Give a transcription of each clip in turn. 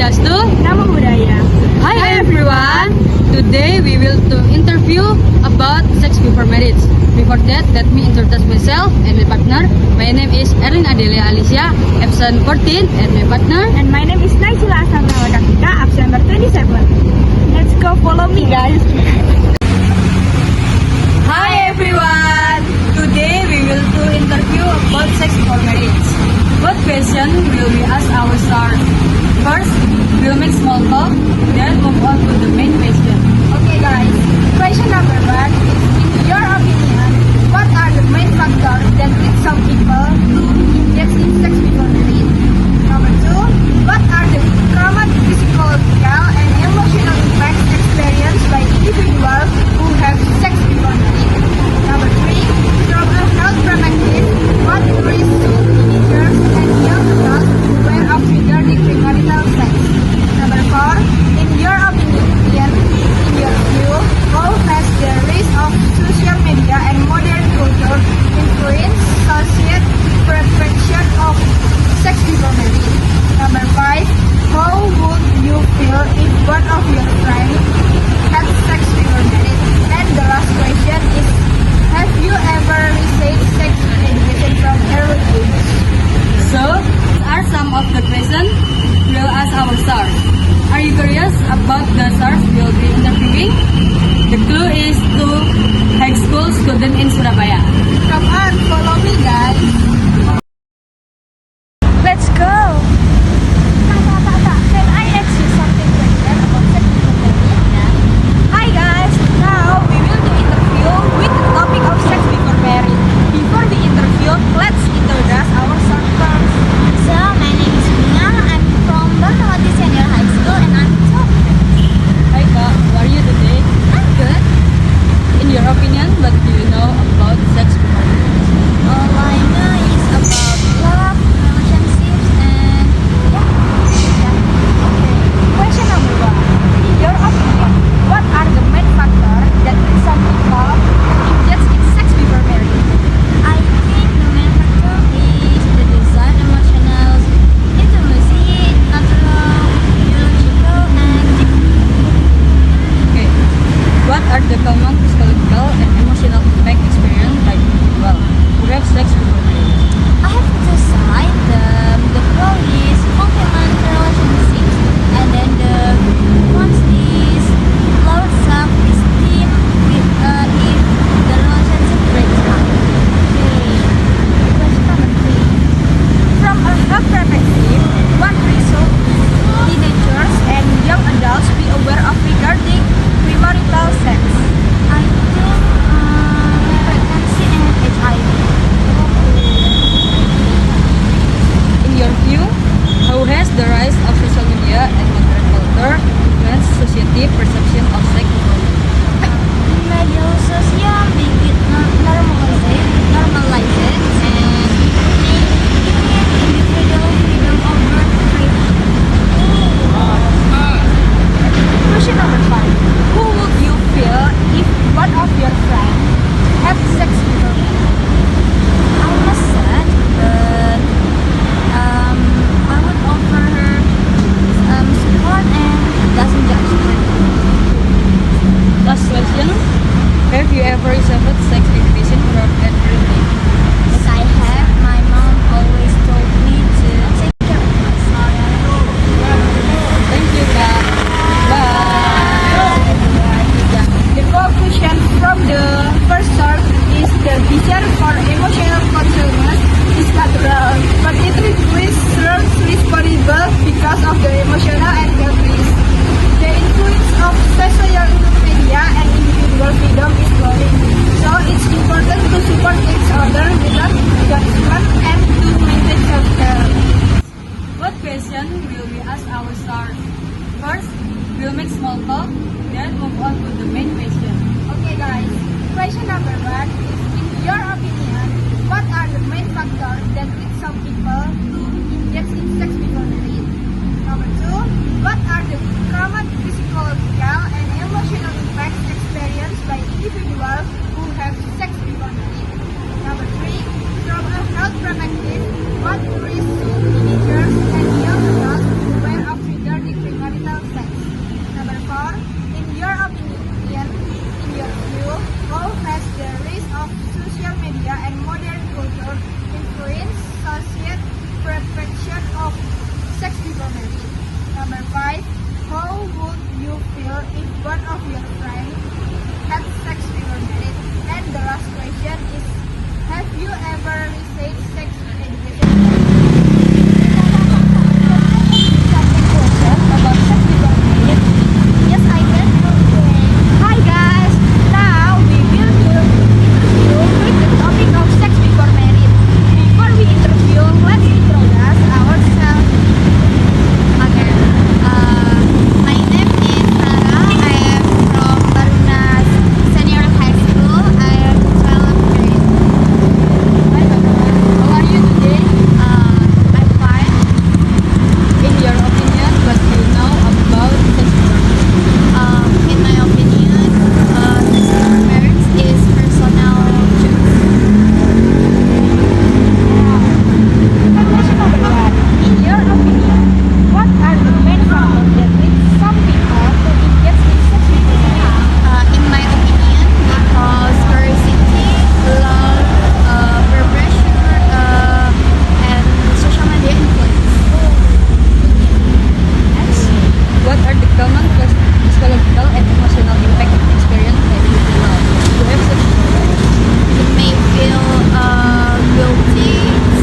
podcast to Nama Budaya. Hi everyone! Today we will to interview about sex before marriage. Before that, let me introduce myself and my partner. My name is Erin Adelia Alicia, absent 14, and my partner. And my name is Naisila Astamawati Kakika, absent number 27. Let's go, follow me guys. Hi everyone! Today we will to interview about sex before marriage. What question will we ask our star? First, we'll make small talk, then move on to the main question. Okay guys, question number 1 is, in your opinion, what are the main factors that lead some people to engage in sex before marriage? Number 2, what are the common physiological and emotional impacts experienced by individuals who have sex before marriage? Number 3, from a health perspective, what risks should teenagers and young adults beware of regarding premarital sex? Number 4, in your opinion, in your view, how has the rise of social media and modern culture influenced social prevention of sex before marriage? Number 5, how would you feel if one of your friends had sex before marriage? And the last question is, have you ever received sex education from early age? So, these are some of the questions we'll ask our stars. Are you curious about the stars we'll be interviewing? The clue is to high school student in Surabaya. Come on, follow me guys. Let's go. Can I ask you something question about sex before marriage? Hi guys, now we will do interview with the topic of sex before marriage. Before the interview, let's introduce ourselves first. So, my name is Mia. I'm from Barnawati Senior High School and I'm 12. Hi Kak, how are you today? I'm good. In your opinion, what do you know about sex before marriage? All I know is about love, relationships, and Okay. Question number 1. In your opinion, what are the main factors that lead some people to engage in sex before marriage? I think the main factor is the desire, emotional, intimacy, natural, biological, and Okay. What are the common physiological and emotional impact experienced by individuals who have sex before marriage? I have to say the pro is fulfillment relationships, and then the cons is low self-esteem if the relationship breaks up. Okay. Question number 3. From a health perspective, what result teenagers and young adults be aware of regarding premarital sex? I think pregnancy and HIV. In your view, how has the rise of social media and modern culture influenced society perception of sex before marriage? Media sosial make it normalized and make individual freedom over privilege. Question number 5. Who would you feel if one of your friends had sex before marriage? I was sad, but I would offer her support and doesn't judge her. Last question. Have you ever received sex education from an early age? Yes, I have. My mom always told me to take care of myself. Thank you, Kak. Bye. The conclusion from the first start is the desire for emotional closeness is natural, but it requires responsible because of the emotional and health risk. The influence of social media and individual freedom is growing, so it's important to support each other without judgment and to maintain self-care. What question will we ask our stars? First, we'll make small talk, then move on to the main question. Okay guys, question number 1 is, in your opinion, what are the main factors that lead some people to engage in sex before marriage? Number 2, what are the common physiological and emotional impacts experienced by individuals who have sex before marriage? Number 3, from a health perspective, what risks should teenagers and young adults beware of regarding one of your friends had sex before marriage? And the last question is, have you ever received sex education? About sex before marriage? Yes, I can. Hi guys! Now we will do interview with the topic of sex before marriage. Before we interview, let's introduce ourselves. Okay. My name is Sarah. I am from Barunas Senior High School. I am 12 grade. Hi Bagawan, how are you today? I'm fine. In your opinion, what do you know about sex before marriage? In my opinion, sex before marriage is personal choice. Question number one. In your opinion, what are the main factors that lead some people to engage in sex before marriage? In my opinion, because curiosity, love, peer pressure, and social media influence. What are the common psychological and emotional impact of experience that you love to have sex before marriage? You may feel guilty,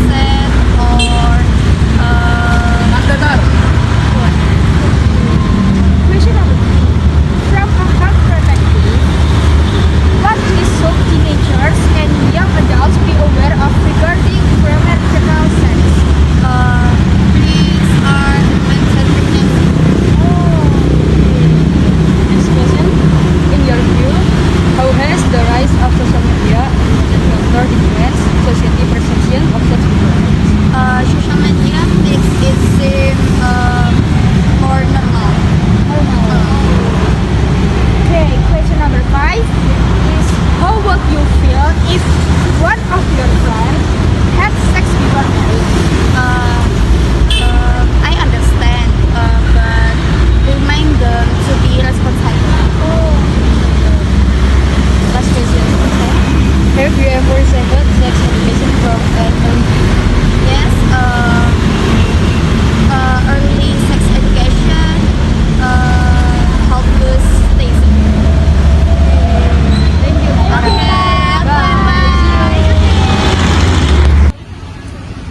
sad, or Question number two. From a health perspective, what should teenagers and young adults be aware of regarding premarital sex? please are unwanted pregnancy. Next question. In your view, how has the rise of social media and modern culture influenced society perception of sex before marriage? Social media makes it seem more normal. Okay, question number five is, how would you feel if one of your friends had sex before marriage? I understand, but remind them to be responsible. Last question. Have you ever received sex education from an early age? Yes, early sex education help us stay secure. Thank you. Okay, Bye. bye.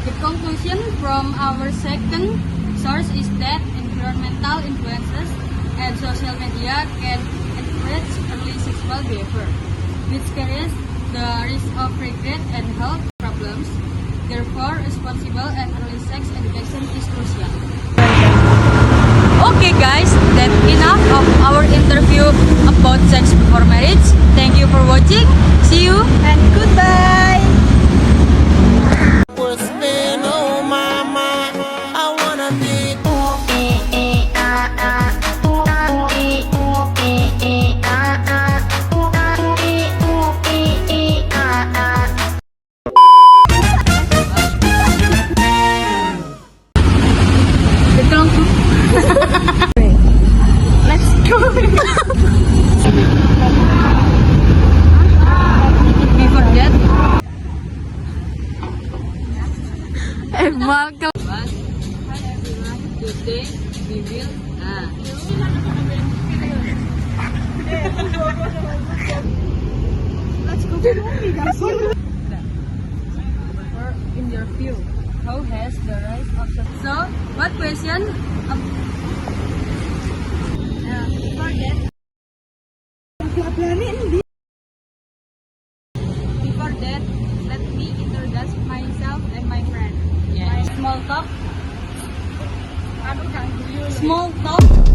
The conclusion from our second source is that environmental influences and social media can encourage early sexual behavior, which carries the risk of regret and health problems. Therefore, responsible and early sex education is crucial. Okay guys, that's enough of our interview about sex before marriage. Thank you for watching. See you And goodbye! Was spin on my mind. I wanna be the conclusion. Let's go! Before that, Welcome. Hi everyone, today we will Let's go to the movie, guys. or in your view, how has the rise of sex? So, what question? Before that, let me introduce myself and my friend. Small talk. Small talk.